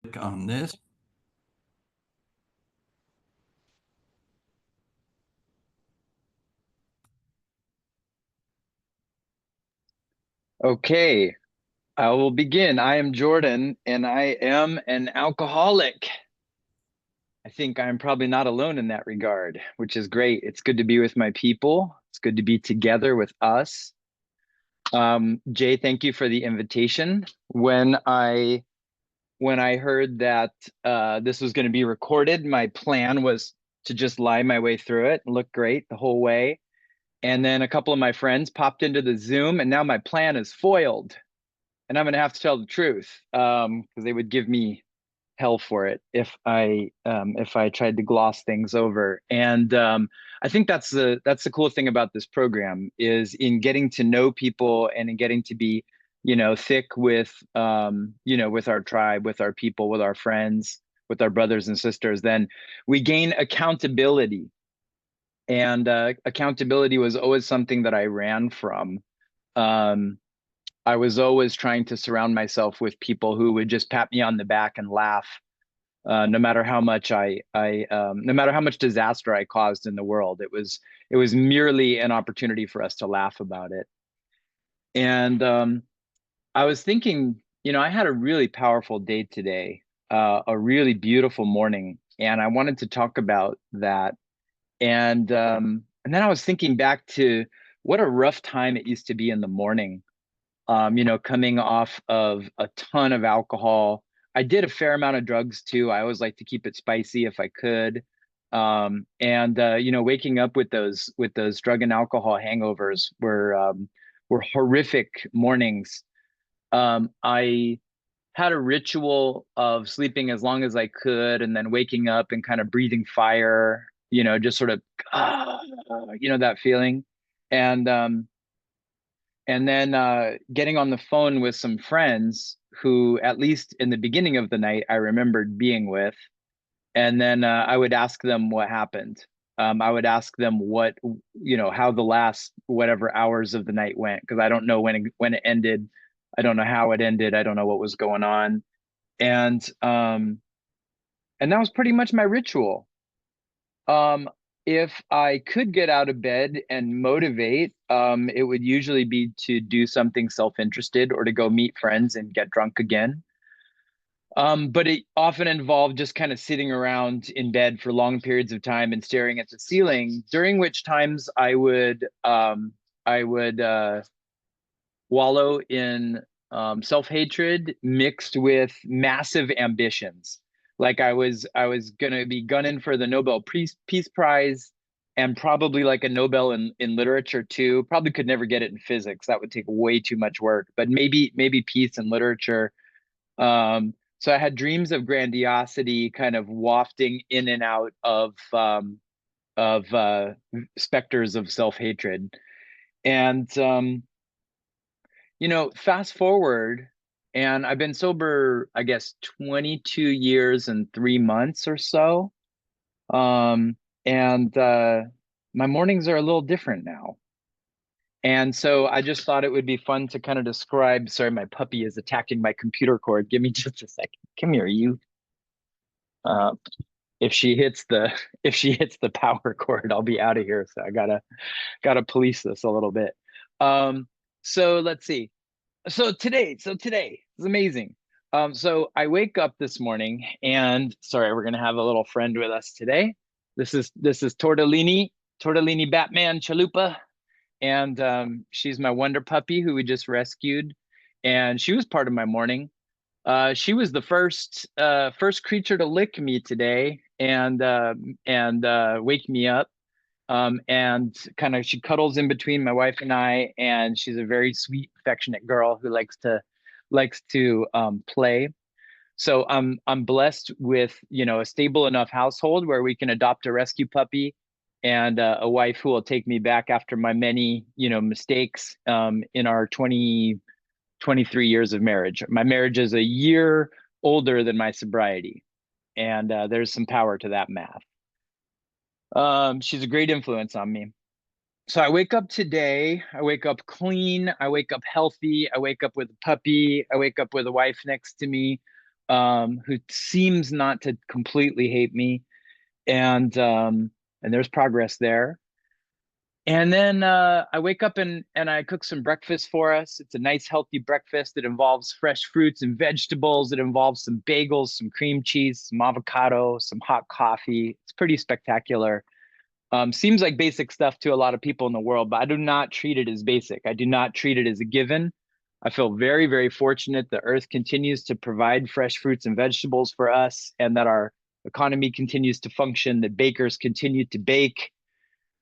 Click on this. Okay, I will begin. I am Jordan and I am an alcoholic. I think I'm probably not alone in that regard, which is great. It's good to be with my people. It's good to be together with us. Jay, thank you for the invitation. When I heard that this was going to be recorded, my plan was to just lie my way through it and look great the whole way. And then a couple of my friends popped into the Zoom, and now my plan is foiled. And I'm going to have to tell the truth because they would give me hell for it if I tried to gloss things over. And I think that's the cool thing about this program is in getting to know people and in getting to be thick with with our tribe, with our people, with our friends, with our brothers and sisters. Then we gain accountability, and accountability was always something that I ran from. Um, I was always trying to surround myself with people who would just pat me on the back and laugh, no matter how much no matter how much disaster I caused in the world. It was merely an opportunity for us to laugh about it. And I was thinking, I had a really powerful day today, a really beautiful morning, and I wanted to talk about that. And then I was thinking back to what a rough time it used to be in the morning, coming off of a ton of alcohol. I did a fair amount of drugs too. I always like to keep it spicy if I could. And waking up with those drug and alcohol hangovers were horrific mornings. I had a ritual of sleeping as long as I could and then waking up and kind of breathing fire, just sort of, ah, that feeling. And and then getting on the phone with some friends who, at least in the beginning of the night, I remembered being with. And then I would ask them what happened. I would ask them how the last whatever hours of the night went, because I don't know when it ended. I don't know how it ended. I don't know what was going on. And that was pretty much my ritual. If I could get out of bed and motivate, it would usually be to do something self-interested or to go meet friends and get drunk again. But it often involved just kind of sitting around in bed for long periods of time and staring at the ceiling, during which times I would wallow in self-hatred mixed with massive ambitions. Like I was gonna be gunning for the Nobel Peace Prize and probably like a Nobel in literature too. Probably could never get it in physics. That would take way too much work. But maybe peace and literature. So I had dreams of grandiosity kind of wafting in and out of specters of self-hatred. And fast forward, and I've been sober, I guess, 22 years and 3 months or so. And my mornings are a little different now. And so I just thought it would be fun to kind of describe. Sorry, my puppy is attacking my computer cord. Give me just a second. Come here, you. Uh, if she hits the if she hits the power cord, I'll be out of here. So I gotta police this a little bit. Um, so let's see. So today is amazing. So I wake up this morning, and sorry, we're gonna have a little friend with us today. This is Tortellini Batman Chalupa, and she's my wonder puppy who we just rescued, and she was part of my morning. She was the first creature to lick me today and wake me up. And kind of she cuddles in between my wife and I, and she's a very sweet, affectionate girl who likes to play. So I'm blessed with a stable enough household where we can adopt a rescue puppy and a wife who will take me back after my many mistakes in our 23 years of marriage. My marriage is a year older than my sobriety, and there's some power to that math. She's a great influence on me. So I wake up today, I wake up clean, I wake up healthy, I wake up with a puppy, I wake up with a wife next to me. who seems not to completely hate me, and there's progress there. And then I wake up and I cook some breakfast for us. It's a nice, healthy breakfast that involves fresh fruits and vegetables. It involves some bagels, some cream cheese, some avocado, some hot coffee. It's pretty spectacular. Seems like basic stuff to a lot of people in the world, but I do not treat it as basic. I do not treat it as a given. I feel very, very fortunate the earth continues to provide fresh fruits and vegetables for us, and that our economy continues to function, that bakers continue to bake,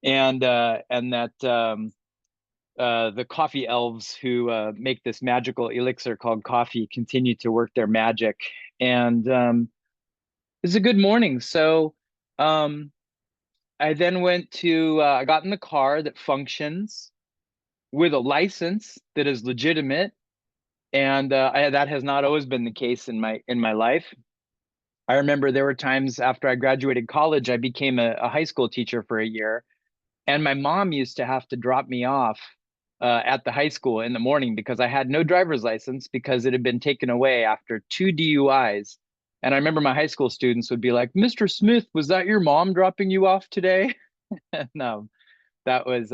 and that the coffee elves who make this magical elixir called coffee continue to work their magic. And it's a good morning. So um, I then went to I got in the car that functions with a license that is legitimate, and that has not always been the case in my life. I remember there were times after I graduated college, I became a high school teacher for a year, and my mom used to have to drop me off at the high school in the morning because I had no driver's license because it had been taken away after two DUIs. And I remember my high school students would be like, "Mr. Smith, was that your mom dropping you off today?" No, that was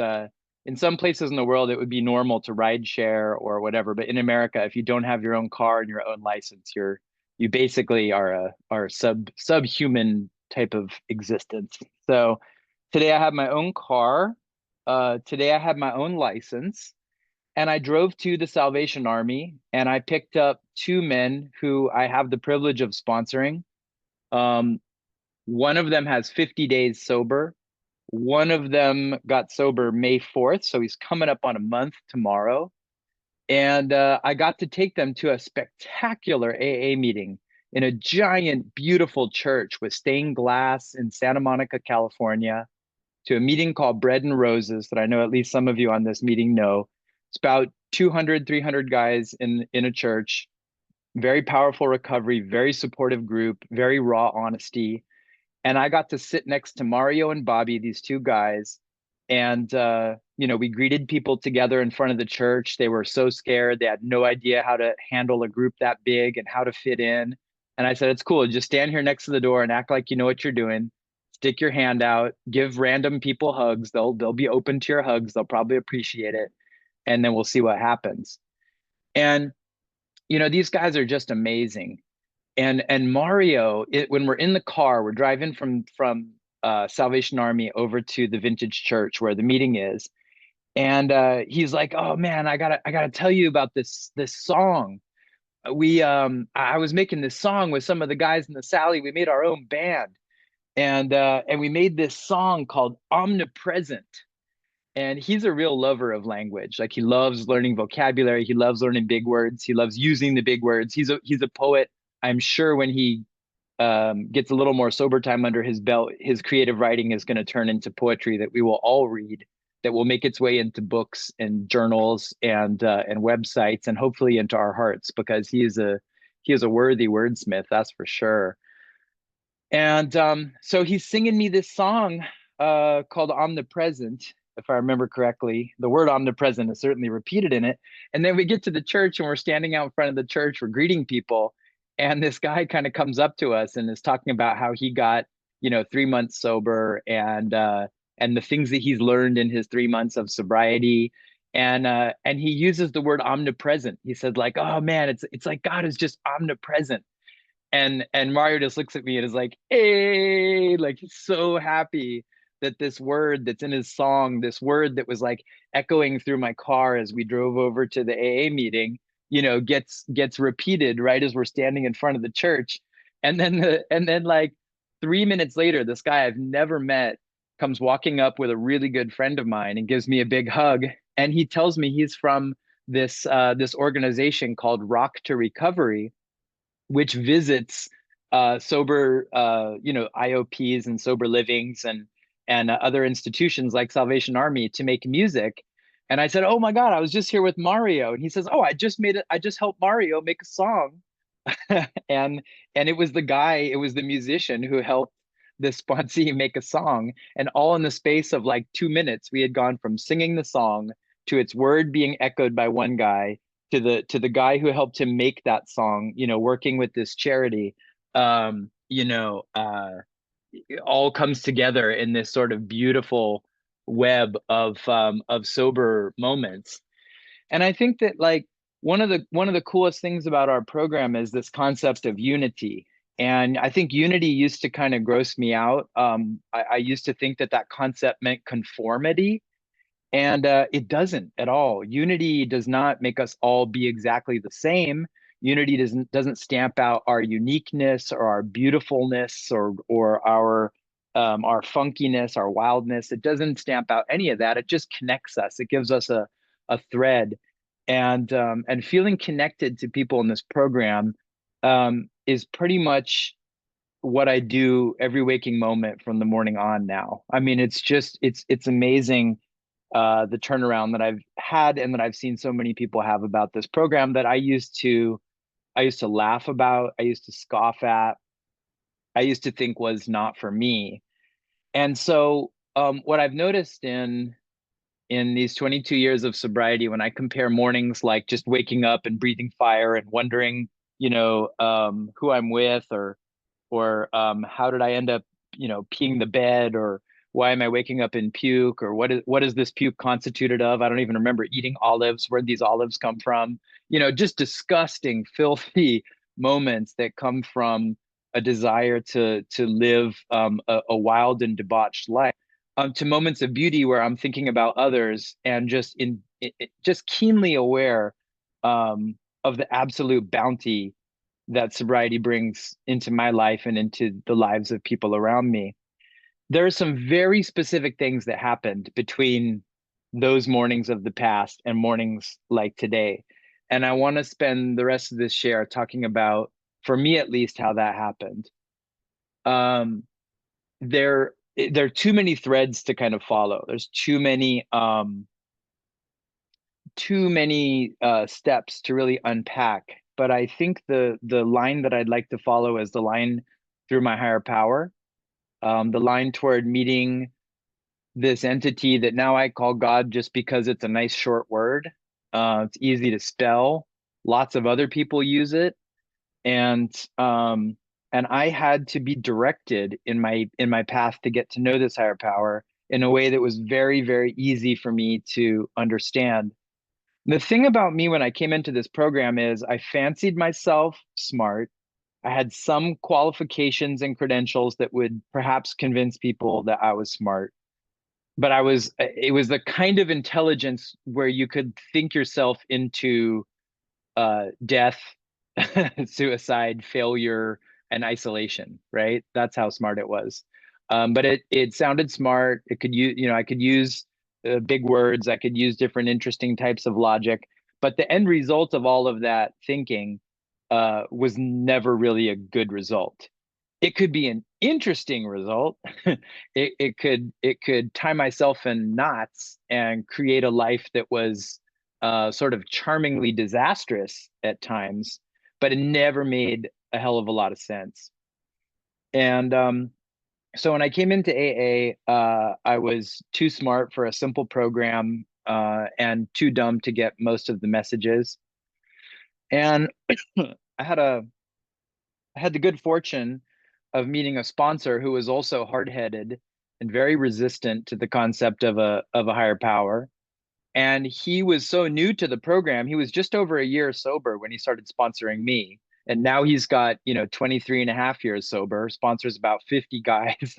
in some places in the world it would be normal to ride share or whatever, but in America, if you don't have your own car and your own license, you basically are a subhuman type of existence. So today I have my own car. Today I have my own license, and I drove to the Salvation Army and I picked up two men who I have the privilege of sponsoring. Um, One of them has 50 days sober. One of them got sober May 4th, so he's coming up on a month tomorrow. And I got to take them to a spectacular AA meeting in a giant, beautiful church with stained glass in Santa Monica, California, to a meeting called Bread and Roses that I know at least some of you on this meeting know. It's about 200, 300 guys in a church, very powerful recovery, very supportive group, very raw honesty. And I got to sit next to Mario and Bobby, these two guys. And, we greeted people together in front of the church. They were so scared. They had no idea how to handle a group that big and how to fit in. And I said, "It's cool. Just stand here next to the door and act like you know what you're doing. Stick your hand out, give random people hugs. They'll be open to your hugs. They'll probably appreciate it. And then we'll see what happens." And, these guys are just amazing. And Mario, when we're in the car, we're driving from Salvation Army over to the Vintage Church where the meeting is, and he's like, "Oh man, I gotta tell you about this song. I was making this song with some of the guys in the Sally. We made our own band, and we made this song called Omnipresent." And he's a real lover of language. Like he loves learning vocabulary. He loves learning big words. He loves using the big words. He's a poet. I'm sure when he gets a little more sober time under his belt, his creative writing is going to turn into poetry that we will all read, that will make its way into books and journals and websites, and hopefully into our hearts, because he is a worthy wordsmith, that's for sure. And so he's singing me this song called Omnipresent, if I remember correctly. The word omnipresent is certainly repeated in it. And then we get to the church and we're standing out in front of the church, we're greeting people. And this guy kind of comes up to us and is talking about how he got, 3 months sober, and the things that he's learned in his 3 months of sobriety. And he uses the word omnipresent. He said, like, "Oh man, it's like God is just omnipresent." And Mario just looks at me and is like, "Hey," like he's so happy that this word that's in his song, this word that was like echoing through my car as we drove over to the AA meeting, gets repeated right as we're standing in front of the church. And then like 3 minutes later, this guy I've never met comes walking up with a really good friend of mine and gives me a big hug. And he tells me he's from this organization called Rock to Recovery, which visits sober, IOPs and sober livings and other institutions like Salvation Army to make music. And I said, "Oh my God, I was just here with Mario." And he says, "Oh, I just made it. I just helped Mario make a song." and and it was the musician who helped the sponsee make a song. And all in the space of like 2 minutes, we had gone from singing the song to its word being echoed by one guy to the guy who helped him make that song, you know, working with this charity, you know, it all comes together in this sort of beautiful web of sober moments. And I think that like one of the coolest things about our program is this concept of unity. And I think unity used to kind of gross me out. I used to think that that concept meant conformity, and it doesn't at all. Unity does not make us all be exactly the same. Unity doesn't stamp out our uniqueness or our beautifulness or our funkiness, our wildness. It doesn't stamp out any of that. It just connects us. It gives us a thread, and feeling connected to people in this program is pretty much what I do every waking moment from the morning on now. I mean, it's just it's amazing, the turnaround that I've had and that I've seen so many people have about this program that I used to laugh about, I used to scoff at, I used to think was not for me. And so what I've noticed in these 22 years of sobriety, when I compare mornings like just waking up and breathing fire and wondering, you know, who I'm with, or how did I end up, you know, peeing the bed, or why am I waking up in puke, or what is this puke constituted of? I don't even remember eating olives. Where'd these olives come from? You know, just disgusting, filthy moments that come from a desire to live a wild and debauched life, to moments of beauty where I'm thinking about others and just keenly aware of the absolute bounty that sobriety brings into my life and into the lives of people around me. There are some very specific things that happened between those mornings of the past and mornings like today. And I want to spend the rest of this share talking about, for me at least, how that happened. Um, there are too many threads to kind of follow. There's too many steps to really unpack. But I think the line that I'd like to follow is the line through my higher power, the line toward meeting this entity that now I call God just because it's a nice short word. It's easy to spell. Lots of other people use it, and um, and I had to be directed in my path to get to know this higher power in a way that was very, very easy for me to understand. The thing about me when I came into this program is I fancied myself smart. I had some qualifications and credentials that would perhaps convince people that I was smart. But it was the kind of intelligence where you could think yourself into death, suicide, failure, and isolation, right? That's how smart it was. But it sounded smart. It could use, you know, I could use big words. I could use different interesting types of logic. But the end result of all of that thinking was never really a good result. It could be an interesting result. It could tie myself in knots and create a life that was sort of charmingly disastrous at times, but it never made a hell of a lot of sense. And so when I came into AA, I was too smart for a simple program, and too dumb to get most of the messages. And I had a I had the good fortune of meeting a sponsor who was also hard-headed and very resistant to the concept of a higher power. And he was so new to the program. He was just over a year sober when he started sponsoring me. And now he's got, you know, 23 and a half years sober, sponsors about 50 guys.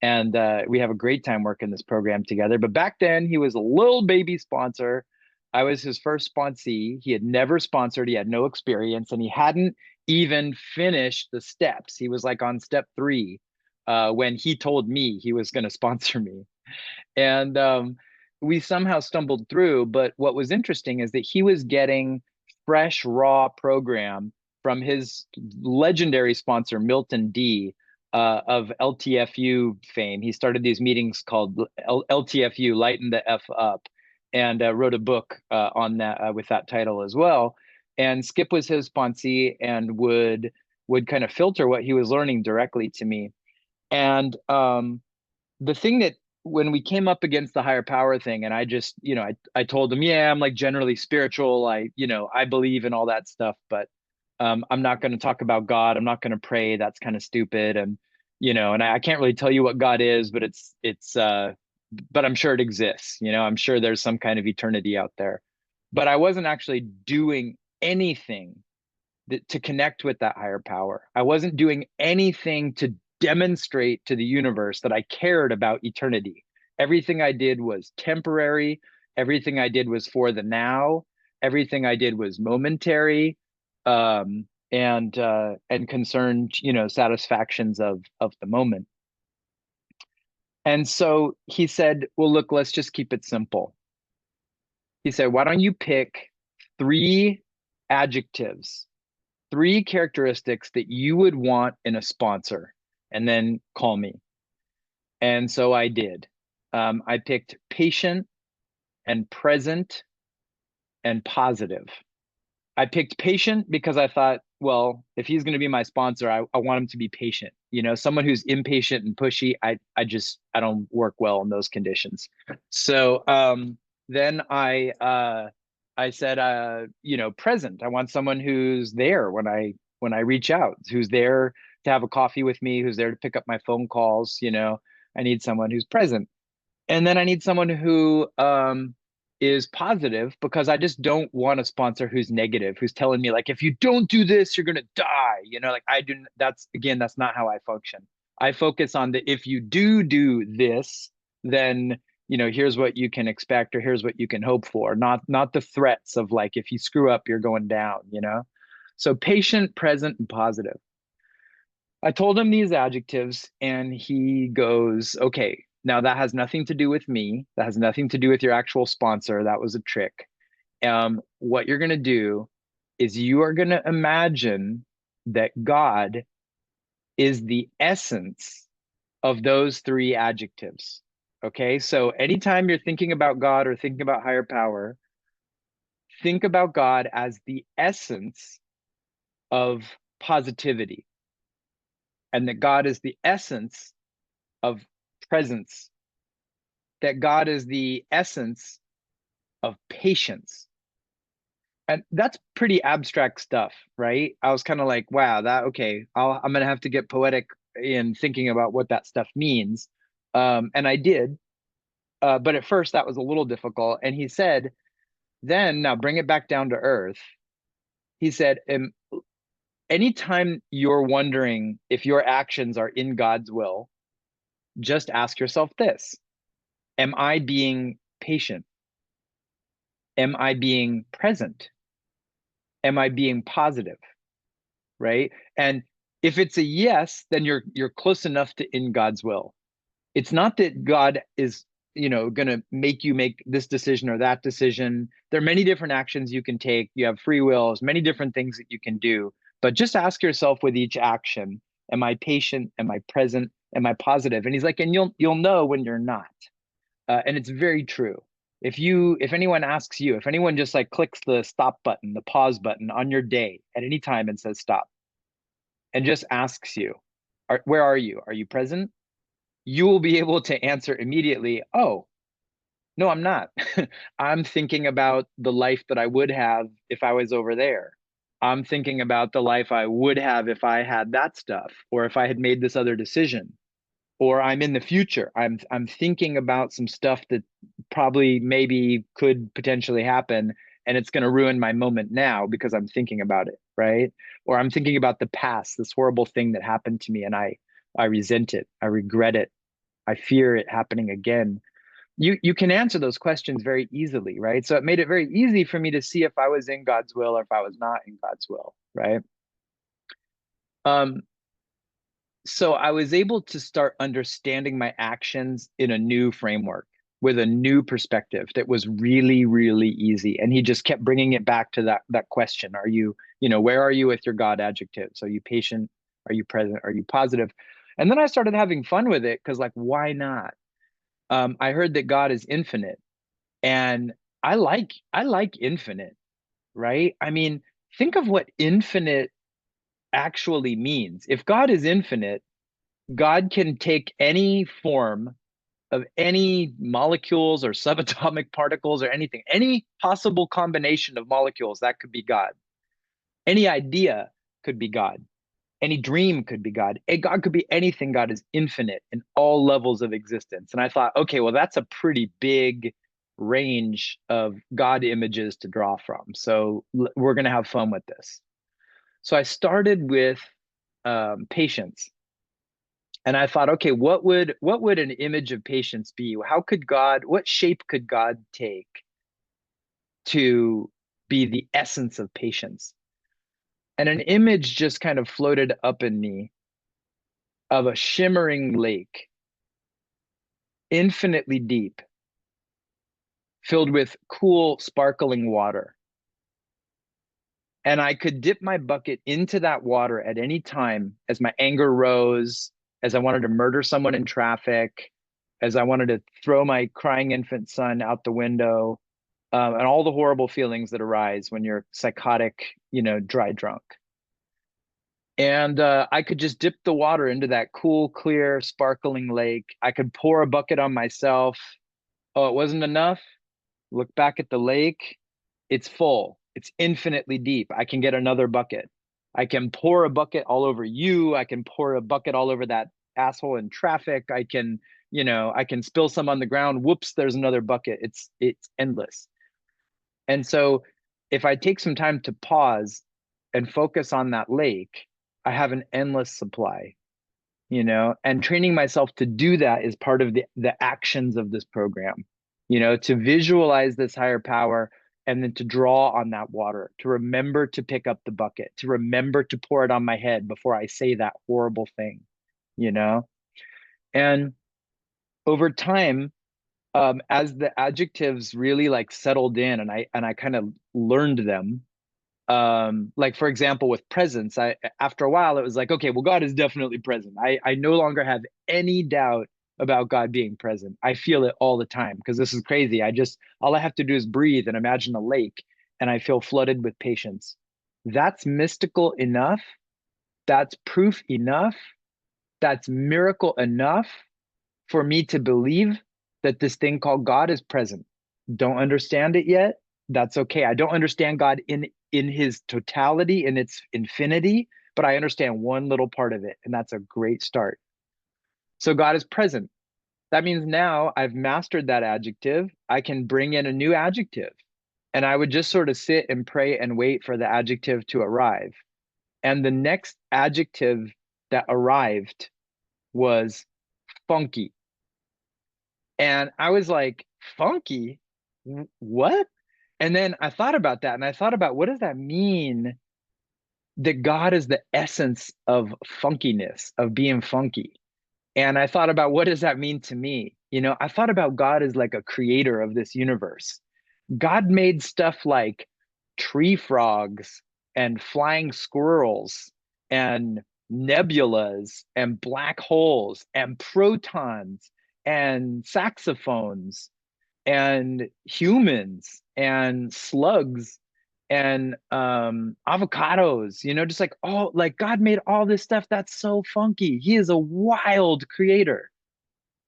And we have a great time working this program together. But back then he was a little baby sponsor. I was his first sponsee. He had never sponsored. He had no experience, and he hadn't even finished the steps. He was like on step 3 when he told me he was going to sponsor me. And we somehow stumbled through. But what was interesting is that he was getting fresh, raw program from his legendary sponsor, Milton D, of LTFU fame. He started these meetings called LTFU, Lighten the F Up, and wrote a book on that with that title as well. And Skip was his sponsee and would kind of filter what he was learning directly to me. And the thing that when we came up against the higher power thing, and I just, I told him, yeah, I'm like generally spiritual. I believe in all that stuff, but I'm not going to talk about God. I'm not going to pray. That's kind of stupid. And I can't really tell you what God is, but but I'm sure it exists. I'm sure there's some kind of eternity out there. But I wasn't actually doing anything to connect with that higher power. I wasn't doing anything to demonstrate to the universe that I cared about eternity. Everything I did was temporary. Everything I did was for the now. Everything I did was momentary, and concerned, satisfactions of the moment. And so he said, "Well, look, let's just keep it simple." He said, "Why don't you pick three adjectives, three characteristics that you would want in a sponsor, and then call me." And so I did. I picked patient and present and positive. I picked patient because I thought, well, if he's going to be my sponsor, I want him to be patient. Someone who's impatient and pushy, I don't work well in those conditions. So then I said, present. I want someone who's there when I reach out, who's there to have a coffee with me, who's there to pick up my phone calls. I need someone who's present. And then I need someone who is positive, because I just don't want a sponsor who's negative, who's telling me like, if you don't do this, you're gonna die. Like I do. That's not how I function. I focus on the, if you do this, then here's what you can expect, or here's what you can hope for. Not the threats of like, if you screw up, you're going down. So patient, present, and positive. I told him these adjectives, and he goes, okay, now that has nothing to do with me. That has nothing to do with your actual sponsor. That was a trick. What you're going to do is you are going to imagine that God is the essence of those three adjectives. Okay. So anytime you're thinking about God or thinking about higher power, think about God as the essence of positivity, and that God is the essence of presence, that God is the essence of patience. And that's pretty abstract stuff, right? I was kind of like, wow, okay, I'm going to have to get poetic in thinking about what that stuff means. And I did. But at first, that was a little difficult. And he said, then now bring it back down to earth. He said, anytime you're wondering if your actions are in God's will, just ask yourself this: am I being patient? Am I being present? Am I being positive? Right? And if it's a yes, then you're close enough to in God's will. It's not that God is, going to make you make this decision or that decision. There are many different actions you can take. You have free will, there's many different things that you can do. But just ask yourself with each action: am I patient? Am I present? Am I positive? And he's like, and you'll know when you're not. And it's very true. If anyone asks you, if anyone just like clicks the stop button, the pause button on your day at any time and says stop, and just asks you, where are you? Are you present? You will be able to answer immediately, oh, no, I'm not. I'm thinking about the life that I would have if I was over there. I'm thinking about the life I would have if I had that stuff, or if I had made this other decision. Or I'm in the future. I'm thinking about some stuff that probably maybe could potentially happen, and it's going to ruin my moment now because I'm thinking about it, right? Or I'm thinking about the past, this horrible thing that happened to me, and I resent it. I regret it. I fear it happening again. You can answer those questions very easily, right? So it made it very easy for me to see if I was in God's will or if I was not in God's will, right? Um, so I was able to start understanding my actions in a new framework, with a new perspective that was really, really easy. And he just kept bringing it back to that question: are you, where are you with your God adjectives? Are you patient? Are you present? Are you positive? And then I started having fun with it, because like, why not? I heard that God is infinite, and I like infinite, right? I mean, think of what infinite actually means. If God is infinite, God can take any form of any molecules or subatomic particles or anything, any possible combination of molecules, that could be God. Any idea could be God. Any dream could be God. God could be anything. God is infinite in all levels of existence. And I thought, okay, well, that's a pretty big range of God images to draw from. So we're going to have fun with this. So I started with patience. And I thought, okay, what would an image of patience be? How could God, what shape could God take to be the essence of patience? And an image just kind of floated up in me of a shimmering lake, infinitely deep, filled with cool, sparkling water. And I could dip my bucket into that water at any time as my anger rose, as I wanted to murder someone in traffic, as I wanted to throw my crying infant son out the window, and all the horrible feelings that arise when you're psychotic, dry drunk. And I could just dip the water into that cool, clear, sparkling lake. I could pour a bucket on myself. Oh, it wasn't enough. Look back at the lake. It's full. It's infinitely deep. I can get another bucket. I can pour a bucket all over you. I can pour a bucket all over that asshole in traffic. I can spill some on the ground. Whoops, there's another bucket. It's endless. And so if I take some time to pause and focus on that lake, I have an endless supply, and training myself to do that is part of the actions of this program, to visualize this higher power and then to draw on that water, to remember to pick up the bucket, to remember to pour it on my head before I say that horrible thing, you know? And over time, as the adjectives really like settled in and I kind of learned them, like for example with presence, I after a while it was like, okay, well, God is definitely present. I no longer have any doubt about God being present. I feel it all the time because this is crazy. All I have to do is breathe and imagine a lake and I feel flooded with patience. That's mystical enough. That's proof enough. That's miracle enough for me to believe that this thing called God is present. Don't understand it yet. That's okay. I don't understand God in his totality, in its infinity, but I understand one little part of it, and that's a great start. So God is present. That means now I've mastered that adjective. I can bring in a new adjective. And I would just sort of sit and pray and wait for the adjective to arrive. And the next adjective that arrived was funky. And I was like, funky? What? And then I thought about that and I thought about what does that mean that God is the essence of funkiness, of being funky. And I thought about what does that mean to me? I thought about God as like a creator of this universe. God made stuff like tree frogs and flying squirrels and nebulas and black holes and protons and saxophones and humans and slugs and avocados, just like all like God made all this stuff that's so funky. He is a wild creator.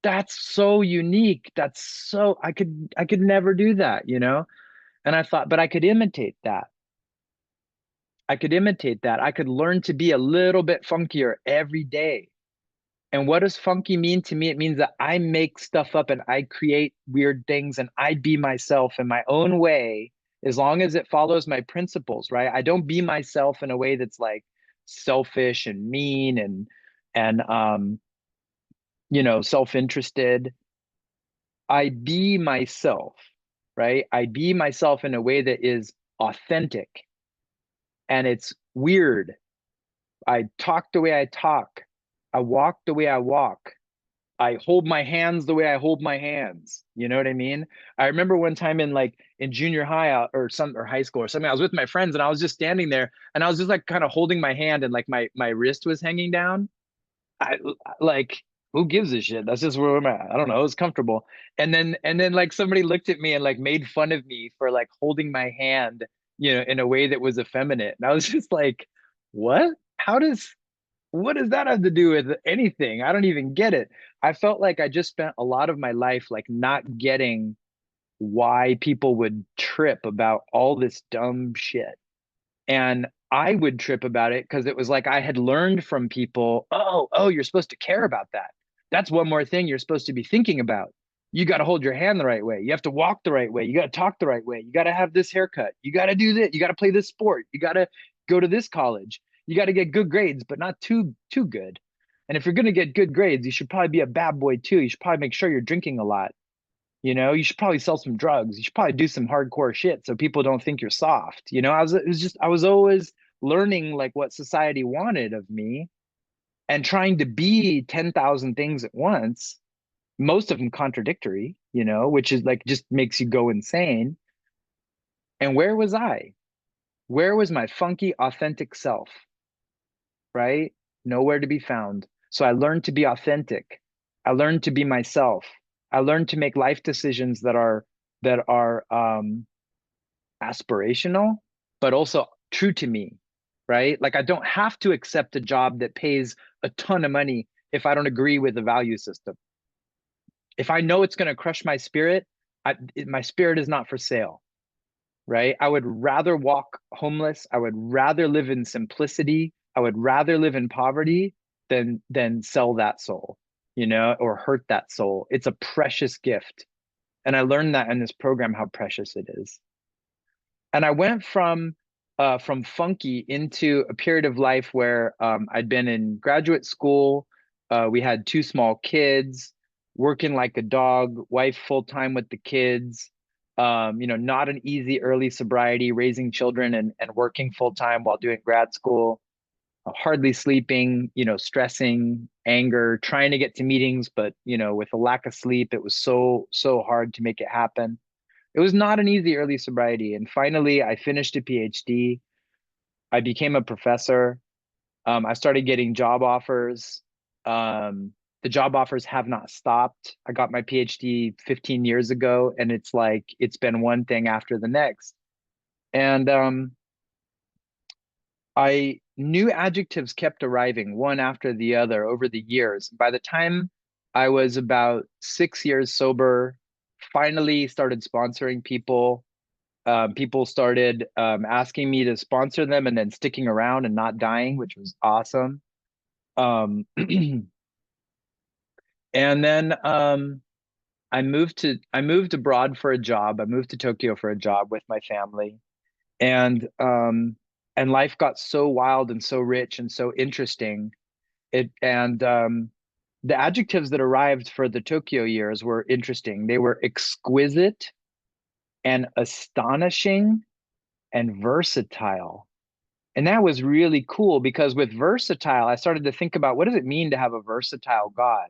That's so unique. That's so I could never do that. And I thought, but I could imitate that. I could imitate that. I could learn to be a little bit funkier every day. And what does funky mean to me? It means that I make stuff up and I create weird things and I be myself in my own way as long as it follows my principles, right? I don't be myself in a way that's like selfish and mean and self-interested. I be myself, right? I be myself in a way that is authentic and it's weird. I talk the way I talk. I walk the way I walk. I hold my hands the way I hold my hands. You know what I mean? I remember one time in junior high or high school or something, I was with my friends and I was just standing there and I was just like kind of holding my hand and like my wrist was hanging down. I like who gives a shit? That's just where I'm at. I don't know. It was comfortable. And then like somebody looked at me and like made fun of me for like holding my hand, in a way that was effeminate. And I was just like, what? How does what does that have to do with anything? I don't even get it. I felt like I just spent a lot of my life like not getting why people would trip about all this dumb shit. And I would trip about it because it was like I had learned from people, oh, you're supposed to care about that. That's one more thing you're supposed to be thinking about. You got to hold your hand the right way. You have to walk the right way. You got to talk the right way. You got to have this haircut. You got to do this. You got to play this sport. You got to go to this college. You got to get good grades, but not too good. And if you're going to get good grades, you should probably be a bad boy too. You should probably make sure you're drinking a lot. You should probably sell some drugs. You should probably do some hardcore shit so people don't think you're soft. I was always learning like what society wanted of me and trying to be 10,000 things at once, most of them contradictory, which is like just makes you go insane. And where was I? Where was my funky, authentic self? Right? Nowhere to be found. So I learned to be authentic. I learned to be myself. I learned to make life decisions that are aspirational, but also true to me, right? Like I don't have to accept a job that pays a ton of money if I don't agree with the value system. If I know it's going to crush my spirit, my spirit is not for sale, right? I would rather walk homeless. I would rather live in simplicity. I would rather live in poverty than sell that soul, or hurt that soul. It's a precious gift. And I learned that in this program how precious it is. And I went from funky into a period of life where I'd been in graduate school. We had two small kids, working like a dog, wife full time with the kids. Not an easy early sobriety, raising children and working full time while doing grad school. Hardly sleeping, stressing, anger, trying to get to meetings, but with a lack of sleep, it was so hard to make it happen. It was not an easy early sobriety. And finally, I finished a PhD. I became a professor. I started getting job offers. The job offers have not stopped. I got my PhD 15 years ago, and it's like it's been one thing after the next. And I new adjectives kept arriving one after the other over the years. By the time I was about 6 years sober, finally started sponsoring people. People started asking me to sponsor them and then sticking around and not dying, which was awesome. Um, and then I moved abroad for a job. I moved to Tokyo for a job with my family, and life got so wild and so rich and so interesting. The adjectives that arrived for the Tokyo years were interesting. They were exquisite and astonishing and versatile. And that was really cool because with versatile, I started to think about what does it mean to have a versatile God?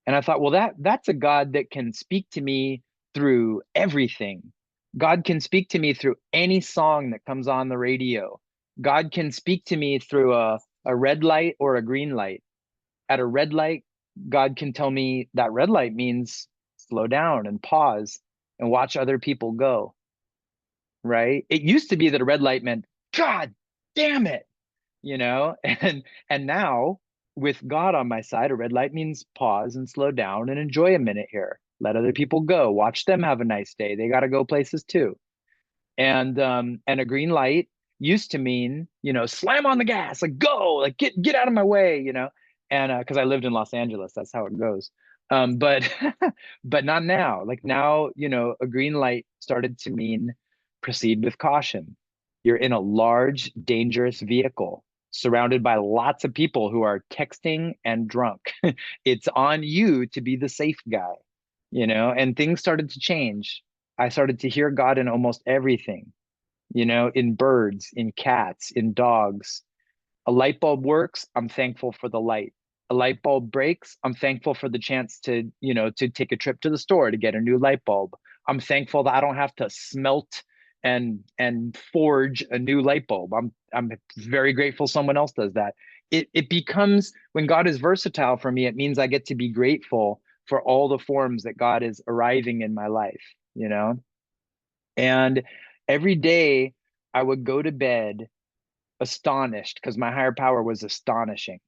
And I thought, well, that's a God that can speak to me through everything. God can speak to me through any song that comes on the radio. God can speak to me through a red light or a green light. At a red light, God can tell me that red light means slow down and pause and watch other people go, right? It used to be that a red light meant, God damn it, and now with God on my side, a red light means pause and slow down and enjoy a minute here. Let other people go. Watch them have a nice day. They got to go places too. And a green light used to mean, slam on the gas, like go, like get out of my way, and because I lived in Los Angeles, that's how it goes. But but not now. Like now, a green light started to mean proceed with caution. You're in a large, dangerous vehicle surrounded by lots of people who are texting and drunk. It's on you to be the safe guy, and things started to change. I started to hear God in almost everything, in birds, in cats, in dogs. A light bulb works, I'm thankful for the light. A light bulb breaks, I'm thankful for the chance to take a trip to the store to get a new light bulb. I'm thankful that I don't have to smelt and forge a new light bulb. I'm very grateful someone else does that. It becomes, when God is versatile for me, it means I get to be grateful for all the forms that God is arriving in my life, and every day I would go to bed astonished because my higher power was astonishing.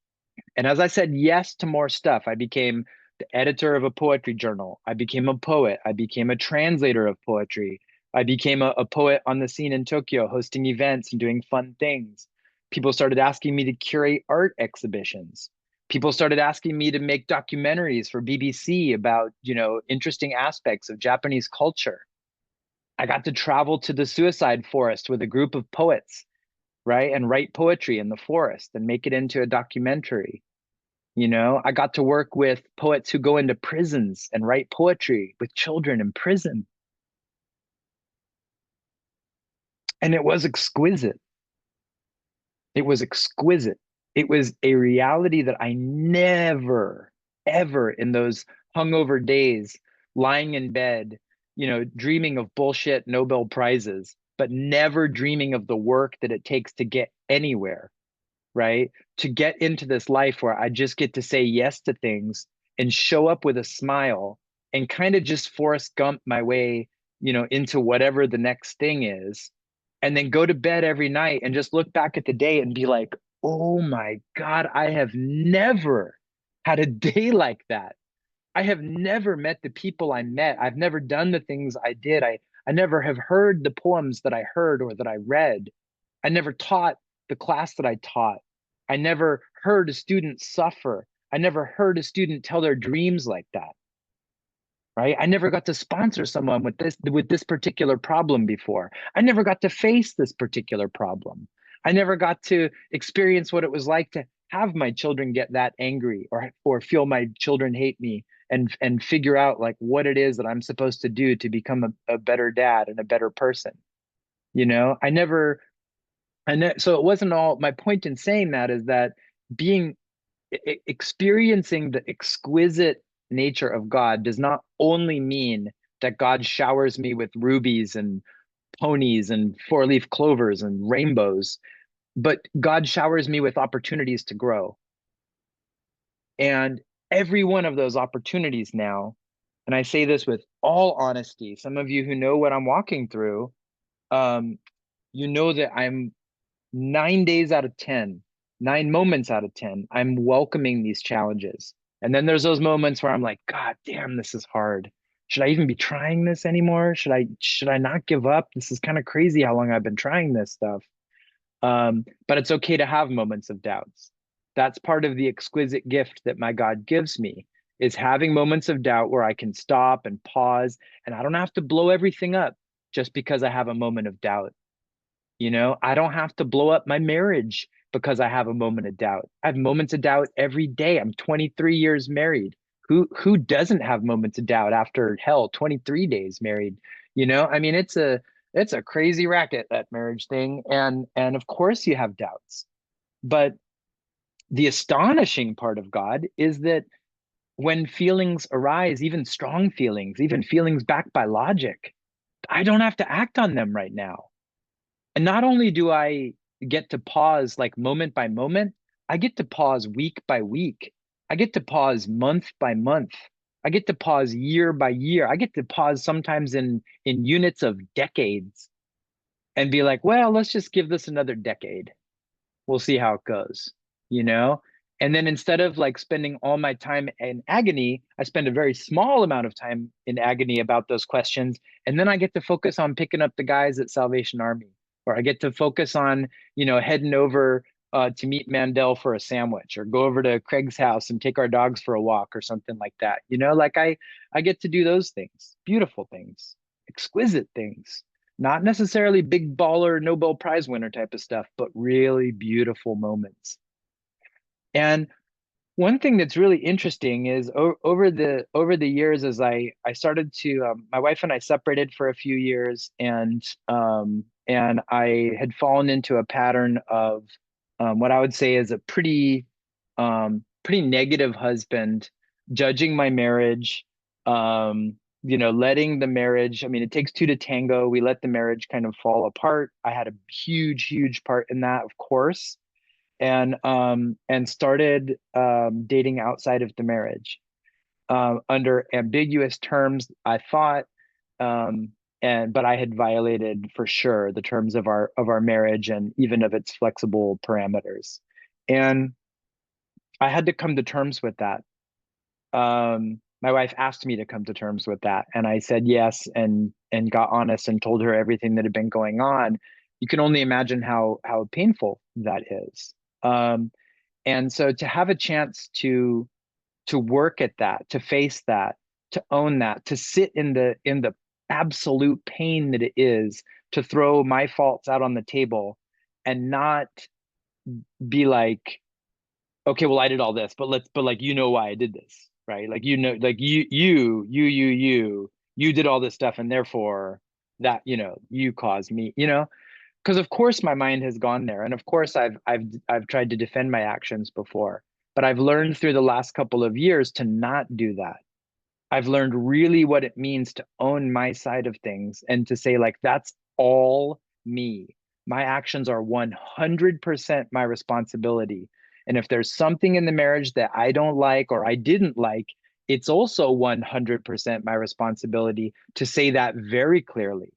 And as I said yes to more stuff, I became the editor of a poetry journal. I became a poet. I became a translator of poetry. I became a poet on the scene in Tokyo, hosting events and doing fun things. People started asking me to curate art exhibitions. People started asking me to make documentaries for BBC about, interesting aspects of Japanese culture. I got to travel to the suicide forest with a group of poets, right? And write poetry in the forest and make it into a documentary. I got to work with poets who go into prisons and write poetry with children in prison. And it was exquisite. It was exquisite. It was a reality that I never, ever in those hungover days, lying in bed, dreaming of bullshit Nobel Prizes, but never dreaming of the work that it takes to get anywhere, right? To get into this life where I just get to say yes to things and show up with a smile and kind of just Forrest Gump my way, into whatever the next thing is. And then go to bed every night and just look back at the day and be like, oh my God, I have never had a day like that. I have never met the people I met. I've never done the things I did. I never have heard the poems that I heard or that I read. I never taught the class that I taught. I never heard a student suffer. I never heard a student tell their dreams like that, right? I never got to sponsor someone with this particular problem before. I never got to face this particular problem. I never got to experience what it was like to have my children get that angry or feel my children hate me and figure out like what it is that I'm supposed to do to become a better dad and a better person. I never so it wasn't all my point in saying that is that being experiencing the exquisite nature of God does not only mean that God showers me with rubies and ponies and four-leaf clovers and rainbows, but God showers me with opportunities to grow. And every one of those opportunities now, and I say this with all honesty, some of you who know what I'm walking through, um, you know that I'm 9 days out of 10, 9 moments out of 10, I'm welcoming these challenges. And then there's those moments where I'm like, God damn, this is hard. Should I even be trying this anymore? Should I not give up? This is kind of crazy how long I've been trying this stuff. But it's okay to have moments of doubts. That's part of the exquisite gift that my God gives me is having moments of doubt where I can stop and pause and I don't have to blow everything up just because I have a moment of doubt. I don't have to blow up my marriage because I have a moment of doubt. I have moments of doubt every day. I'm 23 years married. Who doesn't have moments of doubt after hell, 23 days married? I mean, it's a crazy racket, that marriage thing. And of course you have doubts. But the astonishing part of God is that when feelings arise, even strong feelings, even feelings backed by logic, I don't have to act on them right now. And not only do I get to pause like moment by moment, I get to pause week by week. I get to pause month by month. I get to pause year by year. I get to pause sometimes in units of decades and be like, well, let's just give this another decade. We'll see how it goes, you know? And then instead of like spending all my time in agony, I spend a very small amount of time in agony about those questions. And then I get to focus on picking up the guys at Salvation Army, or I get to focus on, heading over to meet Mandel for a sandwich, or go over to Craig's house and take our dogs for a walk or something like that. Like I get to do those things, beautiful things, exquisite things, not necessarily big baller Nobel Prize winner type of stuff, but really beautiful moments. And one thing that's really interesting is over the years, as I started to my wife and I separated for a few years, and I had fallen into a pattern of what I would say is a pretty negative husband, judging my marriage, letting the marriage. I mean, it takes two to tango. We let the marriage kind of fall apart. I had a huge, huge part in that, of course, and started dating outside of the marriage under ambiguous terms, I thought, but I had violated for sure the terms of our marriage and even of its flexible parameters. And I had to come to terms with that. My wife asked me to come to terms with that, and I said yes, and got honest and told her everything that had been going on. You can only imagine how painful that is. Um, and so to have a chance to work at that, to face that, to own that, to sit in the absolute pain that it is to throw my faults out on the table and not be like, okay, well, I did all this, but like, you know why I did this, right? Like, like you did all this stuff, and therefore that, you caused me, because of course my mind has gone there, and of course I've tried to defend my actions before, but I've learned through the last couple of years to not do that. I've learned really what it means to own my side of things and to say, like, that's all me. My actions are 100% my responsibility. And if there's something in the marriage that I don't like or I didn't like, it's also 100% my responsibility to say that very clearly.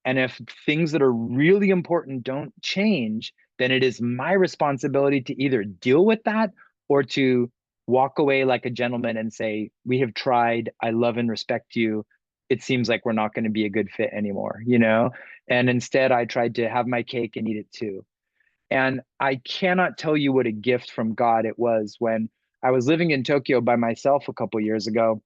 And if things that are really important don't change, then it is my responsibility to either deal with that or to walk away like a gentleman and say, we have tried. I love and respect you. It seems like we're not going to be a good fit anymore, And instead, I tried to have my cake and eat it too. And I cannot tell you what a gift from God it was when I was living in Tokyo by myself a couple years ago,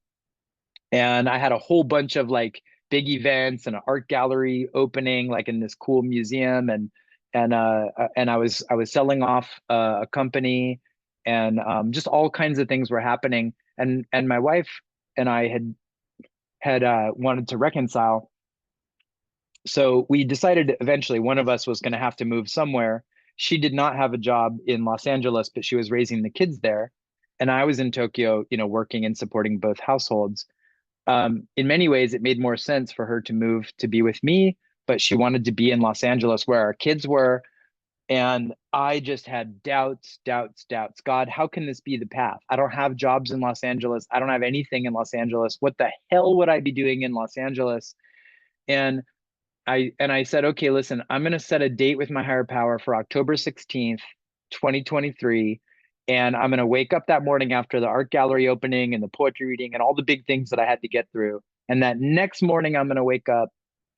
and I had a whole bunch of like big events and an art gallery opening like in this cool museum, and I was selling off a company, and just all kinds of things were happening, and my wife and I had wanted to reconcile, so we decided eventually one of us was going to have to move somewhere. She did not have a job in Los Angeles, but she was raising the kids there, and I was in Tokyo, working and supporting both households. In many ways, it made more sense for her to move to be with me, but she wanted to be in Los Angeles where our kids were. And I just had doubts, doubts, doubts. God, how can this be the path? I don't have jobs in Los Angeles. I don't have anything in Los Angeles. What the hell would I be doing in Los Angeles? And I said, okay, listen, I'm going to set a date with my higher power for October 16th, 2023. And I'm going to wake up that morning after the art gallery opening and the poetry reading and all the big things that I had to get through. And that next morning, I'm going to wake up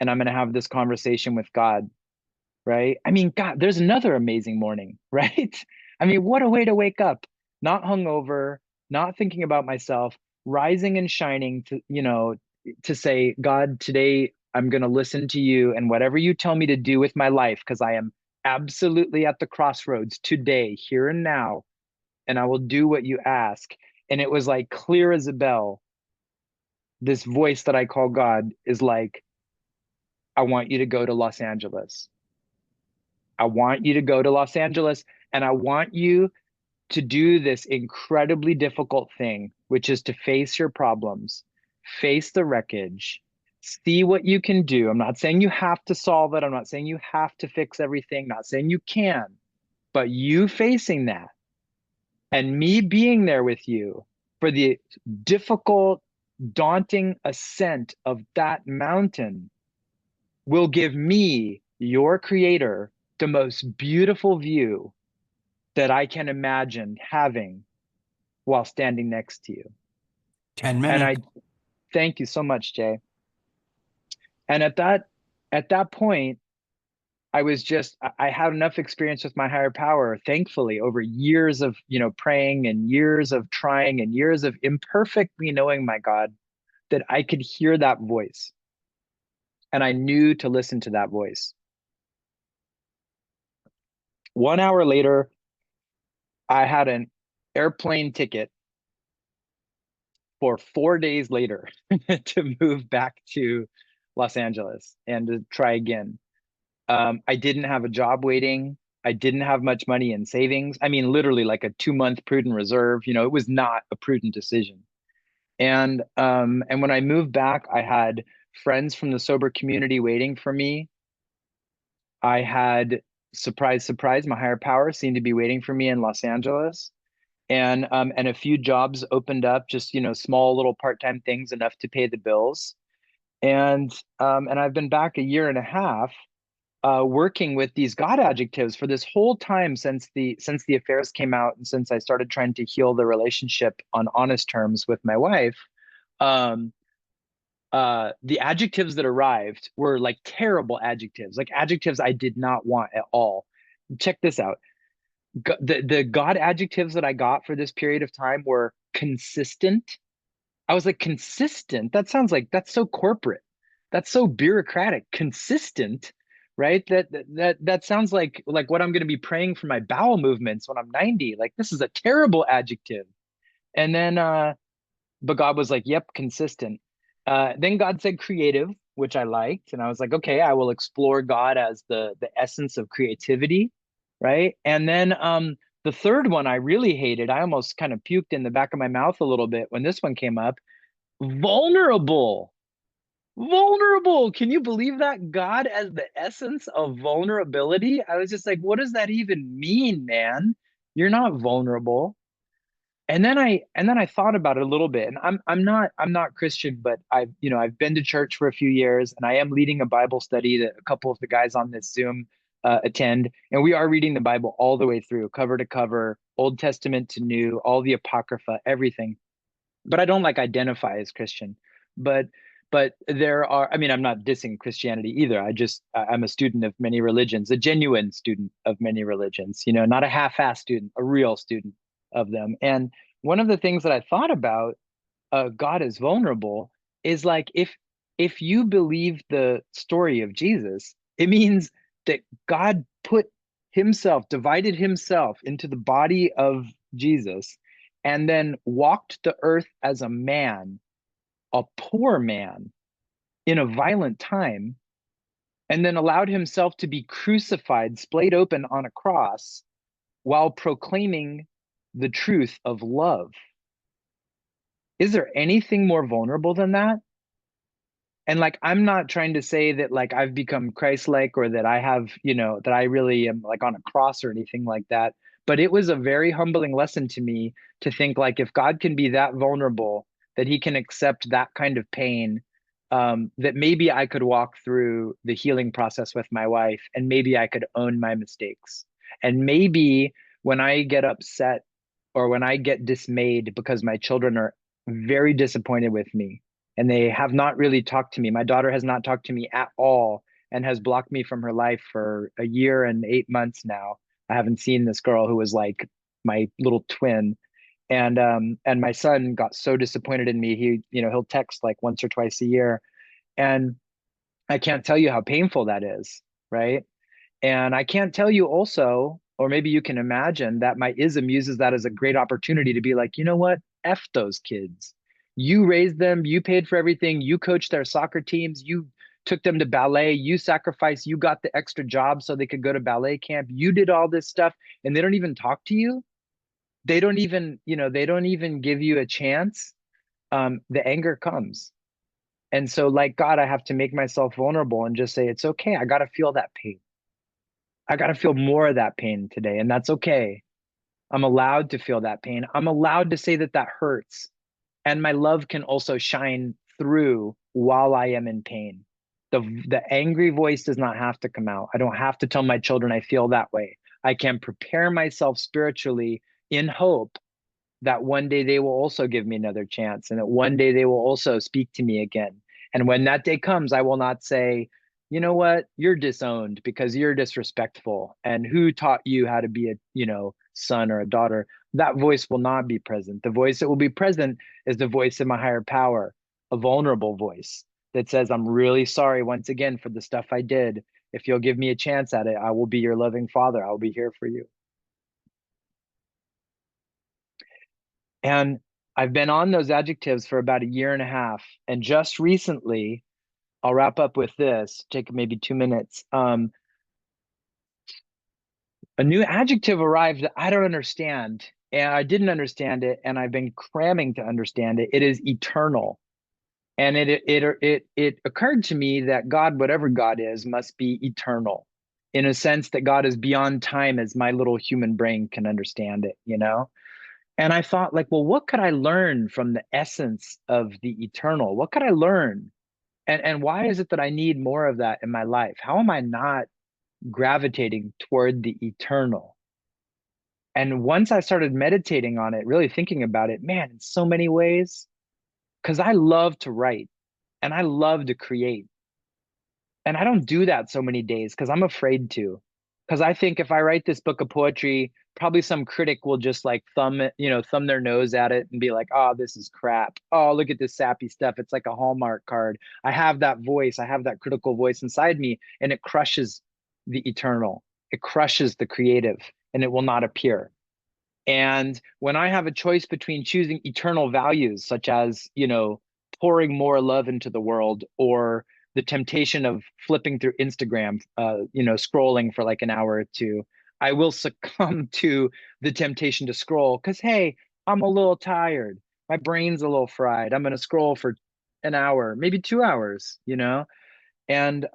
and I'm going to have this conversation with God, right? I mean, God, there's another amazing morning, right? I mean, what a way to wake up, not hungover, not thinking about myself, rising and shining to say, God, today I'm going to listen to you and whatever you tell me to do with my life, because I am absolutely at the crossroads today, here and now, and I will do what you ask. And it was like clear as a bell. This voice that I call God is like, I want you to go to Los Angeles. I want you to go to Los Angeles, and I want you to do this incredibly difficult thing, which is to face your problems, face the wreckage, see what you can do. I'm not saying you have to solve it. I'm not saying you have to fix everything, not saying you can, but you facing that and me being there with you for the difficult, daunting ascent of that mountain will give me, your creator, the most beautiful view that I can imagine having while standing next to you. 10 And I minutes. thank you so much, Jay. And at that point, I had enough experience with my higher power, thankfully, over years of, praying and years of trying and years of imperfectly knowing my God, that I could hear that voice. And I knew to listen to that voice. 1 hour later, I had an airplane ticket for 4 days later to move back to Los Angeles and to try again. I didn't have a job waiting. I didn't have much money in savings. I mean, literally like a 2 month prudent reserve. It was not a prudent decision. And when I moved back, I had friends from the sober community waiting for me. I had, surprise, surprise, my higher power seemed to be waiting for me in Los Angeles. And a few jobs opened up, just small little part-time things enough to pay the bills. And I've been back a year and a half, working with these God adjectives for this whole time since the affairs came out and since I started trying to heal the relationship on honest terms with my wife. Um, the adjectives that arrived were like terrible adjectives, like adjectives I did not want at all. Check this out. The God adjectives that I got for this period of time were consistent. I was like, consistent? That sounds like that's so corporate. That's so bureaucratic. Consistent, right? That sounds like what I'm going to be praying for my bowel movements when I'm 90. Like this is a terrible adjective. And then but God was like, yep, consistent. Then God said creative, which I liked. And I was like, okay, I will explore God as the essence of creativity, right? And then the third one I really hated, I almost kind of puked in the back of my mouth a little bit when this one came up. Vulnerable. Vulnerable. Can you believe that? God as the essence of vulnerability? I was just like, what does that even mean, man? You're not vulnerable. And then I thought about it a little bit, and I'm not Christian, but I've been to church for a few years, and I am leading a Bible study that a couple of the guys on this Zoom attend, and we are reading the Bible all the way through, cover to cover, Old Testament to New, all the Apocrypha, everything. But I don't like identify as Christian. But there are, I mean, I'm not dissing Christianity either. I'm a student of many religions, a genuine student of many religions, not a half-assed student, a real student of them. And one of the things that I thought about, God is vulnerable, is like if you believe the story of Jesus, it means that God put himself, divided himself into the body of Jesus, and then walked the earth as a man, a poor man in a violent time, and then allowed himself to be crucified, splayed open on a cross, while proclaiming the truth of love. Is there anything more vulnerable than that? And like, I'm not trying to say that like I've become Christ-like or that I have, that I really am like on a cross or anything like that. But it was a very humbling lesson to me to think like if God can be that vulnerable, that he can accept that kind of pain, that maybe I could walk through the healing process with my wife and maybe I could own my mistakes. And maybe when I get upset or when I get dismayed because my children are very disappointed with me and they have not really talked to me. My daughter has not talked to me at all and has blocked me from her life for a year and 8 months now. I haven't seen this girl who was like my little twin. And my son got so disappointed in me. He'll text like once or twice a year. And I can't tell you how painful that is, right? And I can't tell you also, or maybe you can imagine that my ism uses that as a great opportunity to be like, you know what? F those kids. You raised them, you paid for everything, you coached their soccer teams, you took them to ballet, you sacrificed, you got the extra job so they could go to ballet camp. You did all this stuff and they don't even talk to you. They don't even give you a chance. The anger comes. And so, like God, I have to make myself vulnerable and just say, it's okay. I got to feel that pain. I got to feel more of that pain today, and that's okay. I'm allowed to feel that pain. I'm allowed to say that that hurts. And my love can also shine through while I am in pain. The angry voice does not have to come out. I don't have to tell my children I feel that way. I can prepare myself spiritually in hope that one day they will also give me another chance and that one day they will also speak to me again. And when that day comes, I will not say, you know what, you're disowned because you're disrespectful. And who taught you how to be a, son or a daughter? That voice will not be present. The voice that will be present is the voice of my higher power, a vulnerable voice that says, I'm really sorry once again for the stuff I did. If you'll give me a chance at it, I will be your loving father. I'll be here for you. And I've been on those adjectives for about a year and a half. And just recently, I'll wrap up with this, take maybe 2 minutes. A new adjective arrived that I don't understand. And I didn't understand it. And I've been cramming to understand it. It is eternal. And it occurred to me that God, whatever God is, must be eternal in a sense that God is beyond time as my little human brain can understand it. And I thought, like, well, what could I learn from the essence of the eternal? What could I learn? And why is it that I need more of that in my life? How am I not? gravitating toward the eternal. And once I started meditating on it, really thinking about it, man, in so many ways, because I love to write and I love to create. And I don't do that so many days because I'm afraid to. Because I think if I write this book of poetry, probably some critic will just like thumb it, thumb their nose at it and be like, oh, this is crap. Oh, look at this sappy stuff. It's like a Hallmark card. I have that voice. I have that critical voice inside me, and it crushes the eternal. It crushes the creative, and it will not appear. And when I have a choice between choosing eternal values, such as, pouring more love into the world, or the temptation of flipping through Instagram, scrolling for like an hour or two, I will succumb to the temptation to scroll because, hey, I'm a little tired. My brain's a little fried. I'm going to scroll for an hour, maybe 2 hours, and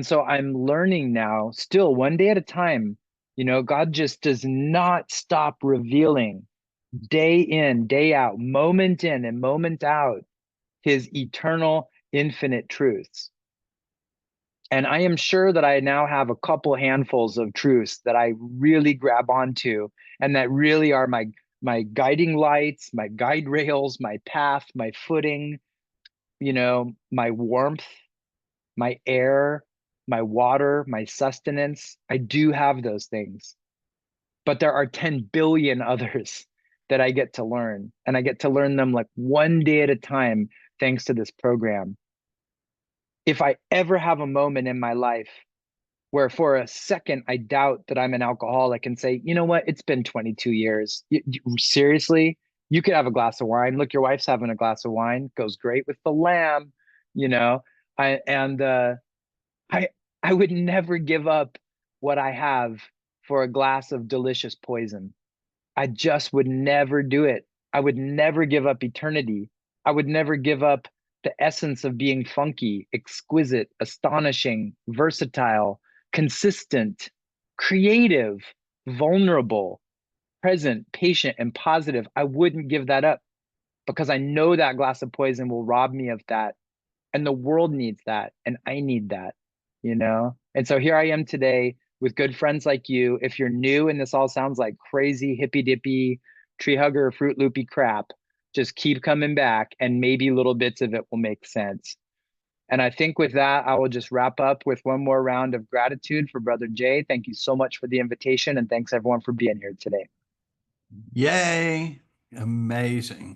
so I'm learning now, still one day at a time. God just does not stop revealing day in, day out, moment in and moment out, his eternal, infinite truths. And I am sure that I now have a couple handfuls of truths that I really grab onto, and that really are my guiding lights, my guide rails, my path, my footing, my warmth, my air, my water, my sustenance. I do have those things, but there are 10 billion others that I get to learn, and I get to learn them like one day at a time, thanks to this program. If I ever have a moment in my life where for a second I doubt that I'm an alcoholic and say, you know what, it's been 22 years. Seriously, you could have a glass of wine. Look, your wife's having a glass of wine, goes great with the lamb, you know. I and I I would never give up what I have for a glass of delicious poison. I just would never do it. I would never give up eternity. I would never give up the essence of being funky, exquisite, astonishing, versatile, consistent, creative, vulnerable, present, patient, and positive. I wouldn't give that up because I know that glass of poison will rob me of that, and the world needs that, and I need that. And so here I am today with good friends like you. If you're new and this all sounds like crazy hippy dippy tree hugger fruit loopy crap, just keep coming back and maybe little bits of it will make sense. And I think with that, I will just wrap up with one more round of gratitude for Brother Jay. Thank you so much for the invitation, and thanks everyone for being here today. Yay. Amazing.